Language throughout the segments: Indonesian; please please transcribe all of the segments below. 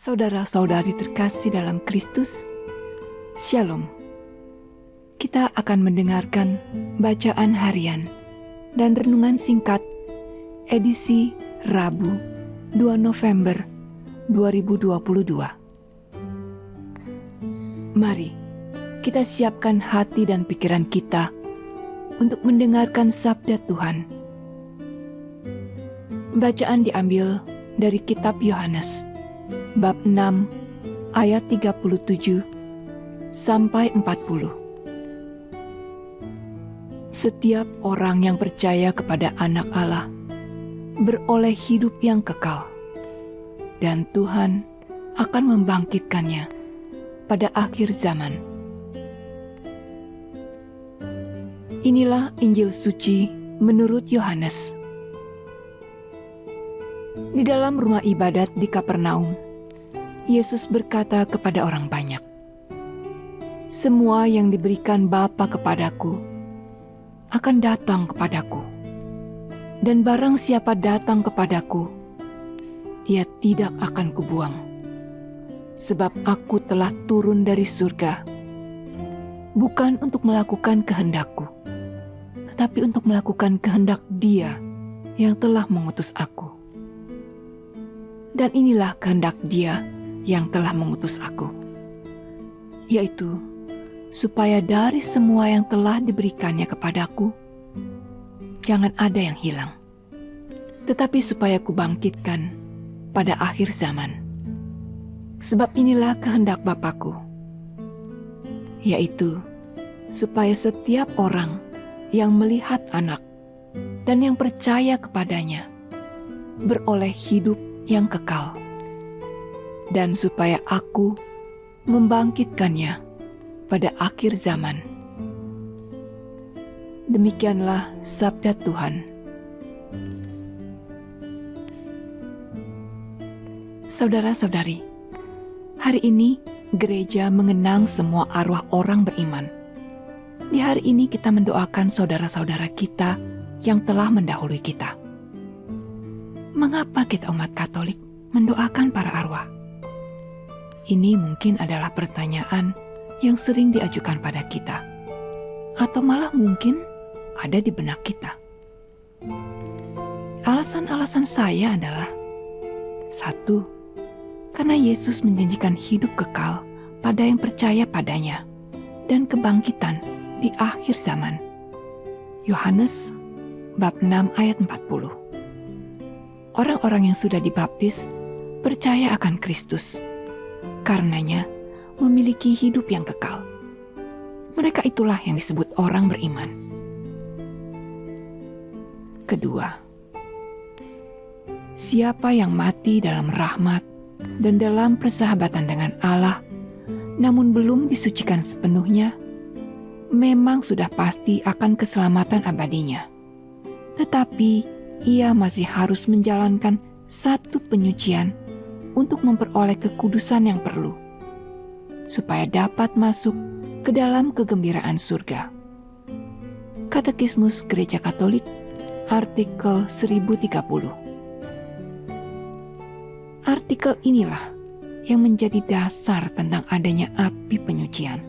Saudara-saudari terkasih dalam Kristus, Shalom. Kita akan mendengarkan bacaan harian dan renungan singkat edisi Rabu 2 November 2022. Mari kita siapkan hati dan pikiran kita untuk mendengarkan sabda Tuhan. Bacaan diambil dari kitab Yohanes bab 6 ayat 37 sampai 40. Setiap orang yang percaya kepada Anak Allah beroleh hidup yang kekal, dan Tuhan akan membangkitkannya pada akhir zaman. Inilah Injil suci menurut Yohanes. Di dalam rumah ibadat di Kapernaum, Yesus berkata kepada orang banyak, "Semua yang diberikan Bapa kepadaku akan datang kepadaku, dan barang siapa datang kepadaku, ia tidak akan kubuang. Sebab aku telah turun dari surga, bukan untuk melakukan kehendakku, tetapi untuk melakukan kehendak Dia yang telah mengutus aku. Dan inilah kehendak Dia yang telah mengutus aku, yaitu supaya dari semua yang telah diberikannya kepadaku, jangan ada yang hilang, tetapi supaya kubangkitkan pada akhir zaman. Sebab inilah kehendak Bapa-Ku, yaitu supaya setiap orang yang melihat Anak dan yang percaya kepadanya beroleh hidup yang kekal, dan supaya aku membangkitkannya pada akhir zaman." Demikianlah sabda Tuhan. Saudara-saudari, hari ini gereja mengenang semua arwah orang beriman. Di hari ini kita mendoakan saudara-saudara kita yang telah mendahului kita. Mengapa kita umat Katolik mendoakan para arwah? Ini mungkin adalah pertanyaan yang sering diajukan pada kita, atau malah mungkin ada di benak kita. Alasan-alasan saya adalah: 1. Karena Yesus menjanjikan hidup kekal pada yang percaya padanya dan kebangkitan di akhir zaman. Yohanes bab 6 ayat 40. Orang-orang yang sudah dibaptis percaya akan Kristus, karenanya memiliki hidup yang kekal. Mereka itulah yang disebut orang beriman. Kedua, siapa yang mati dalam rahmat dan dalam persahabatan dengan Allah, namun belum disucikan sepenuhnya, memang sudah pasti akan keselamatan abadinya. Tetapi ia masih harus menjalankan satu penyucian untuk memperoleh kekudusan yang perlu, supaya dapat masuk ke dalam kegembiraan surga. Katekismus Gereja Katolik, artikel 1030. Artikel inilah yang menjadi dasar tentang adanya api penyucian.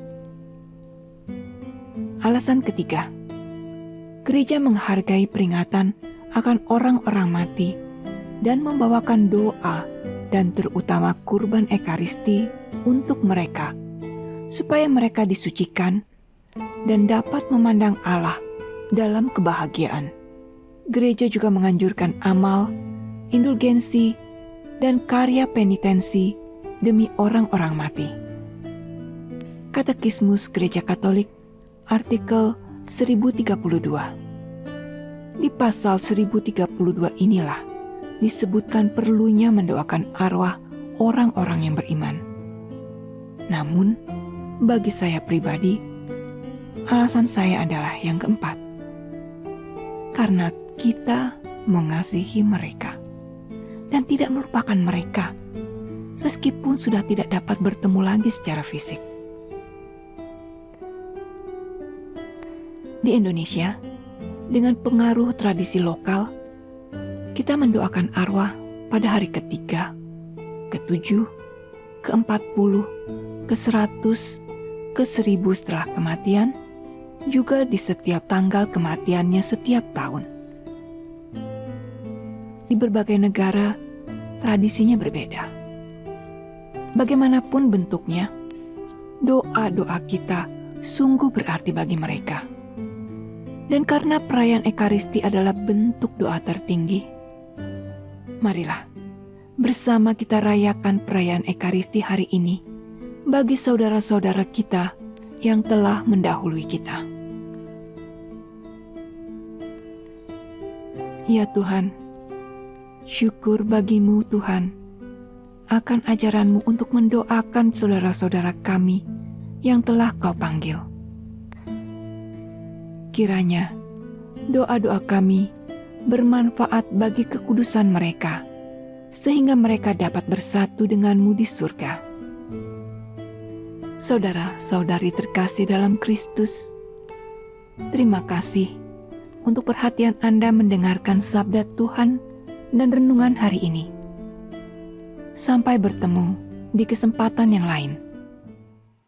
Alasan ketiga, gereja menghargai peringatan akan orang-orang mati dan membawakan doa dan terutama kurban ekaristi untuk mereka, supaya mereka disucikan dan dapat memandang Allah dalam kebahagiaan. Gereja juga menganjurkan amal, indulgensi, dan karya penitensi demi orang-orang mati. Katekismus Gereja Katolik, artikel 1032. Di pasal 1032 inilah disebutkan perlunya mendoakan arwah orang-orang yang beriman. Namun, bagi saya pribadi, alasan saya adalah yang keempat. Karena kita mengasihi mereka dan tidak melupakan mereka, meskipun sudah tidak dapat bertemu lagi secara fisik. Di Indonesia, dengan pengaruh tradisi lokal, kita mendoakan arwah pada hari ketiga, ketujuh, ke-40, ke-100, ke-1000 setelah kematian, juga di setiap tanggal kematiannya setiap tahun. Di berbagai negara, tradisinya berbeda. Bagaimanapun bentuknya, doa-doa kita sungguh berarti bagi mereka. Dan karena perayaan Ekaristi adalah bentuk doa tertinggi, marilah bersama kita rayakan perayaan Ekaristi hari ini bagi saudara-saudara kita yang telah mendahului kita. Ya Tuhan, syukur bagimu Tuhan, akan ajaranmu untuk mendoakan saudara-saudara kami yang telah Kau panggil. Kiranya doa-doa kami bermanfaat bagi kekudusan mereka, sehingga mereka dapat bersatu denganmu di surga. Saudara-saudari terkasih dalam Kristus, terima kasih untuk perhatian Anda mendengarkan sabda Tuhan dan renungan hari ini. Sampai bertemu di kesempatan yang lain.